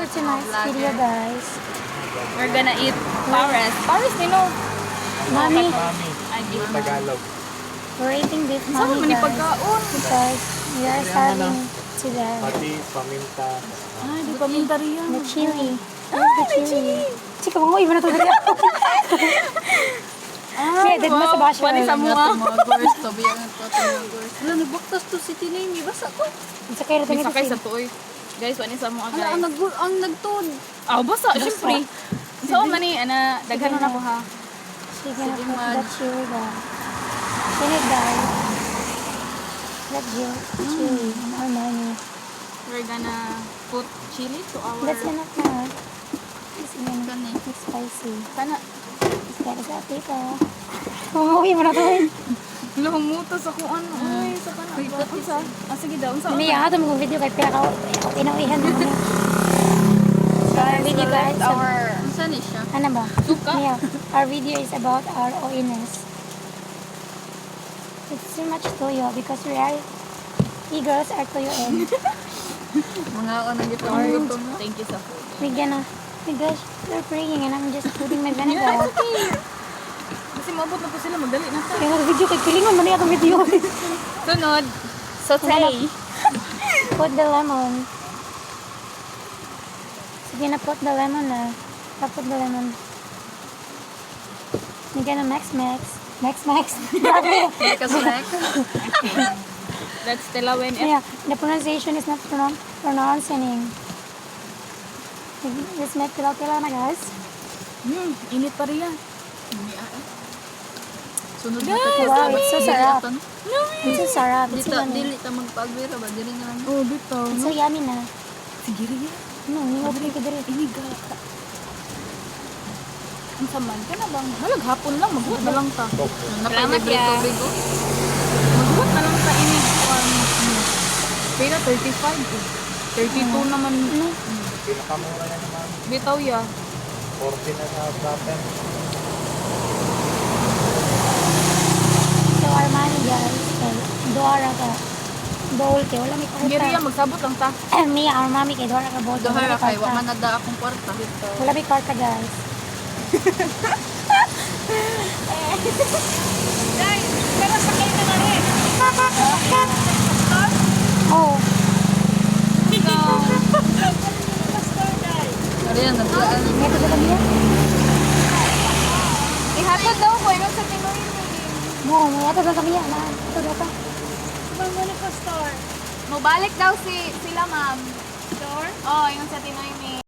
for tonight's video, guys. We're gonna eat Paris. Paris, you know. Mommy, Mami, Tagalog. we're eating beef Saan mommy, man ni guys. pagkaon? Because we are starving today. Pati, paminta. Ay, di paminta riyan. The chili. Where's the chili? Chika, mga iba na ito. Yeah, did mo sa basyo. Wani sa mua. Tumagors, tabi ang tumagors. Wala, nagbaktas to si Tinay. Basa ko. Sa kayo ito Sakay sa tuoy. Guys, wani sa mua, Ala, guys. ang nagtod. Ah, basa, syempre. So, mani, daghan na ko ha. She's gonna put the chili down. Chili down. That chili in our menu. We're gonna put chili to our... That's enough na. It's enough. It's spicy. Sana, It's better sa tita. Umuwi mo na ito. lahumutas ako ano. Ay, sa kanan. Bakit sa? Ah, sige daw. Sa May ito mong video kay Pia ka. Inawihan mo niya. So our video guys. Saan ni siya? Ano ba? Suka? Yeah. Our video is about our OEness. It's too much toyo because we girls are toyoin. Mga ano dito ang gutom na. Thank you sa food. Because they're praying and I'm just putting my vinegar. Kasi mabot na po sila. Magdali na tayo. Kaya video kay Pilingon man itong video. Sunod, saute. Put the lemon. Sige na, put the lemon na. Put the lemon. You're gonna max. Like a snack. That's Tilawin. Yeah, the pronunciation is not pronouncing. Just make tila na, guys. Init pa rin yan. Sunod Guys, na wow, it's so sarap. It's so sarap. It's Dito, so yummy. dili ta magpagwira ba? Dili na lang. Oh, bitaw. It's so yummy na. Sige rin. No, hindi ko pinigil. Iniga. Ang saman ka na bang? Halag hapon lang. Magbuhat na lang ta. Napalibre tubig ko. Magbuhat na lang ta. Pero 35 eh. 32 naman. Pinakamura na naman. Bitaw ya. 40 na sa platter. So our money, guys. Dora ka. Bowl kay wala may Sige rin, kwarta. magsabot lang ta. Me, our mommy kay Dora ka bowl. Wala Dohara may kay, wa kwarta. man nada akong kwarta. Wala may kwarta, guys. Guys, pero sakay na na rin. Oh, Ano yan, naglaan. may ito ba niya? Ihatod daw ko. Inom sa Pinoy ni. Mo, may ito ba kami yan? Ito ba ka? Mabalik daw sila, ma'am. Store? Oo, yung sa Tinoy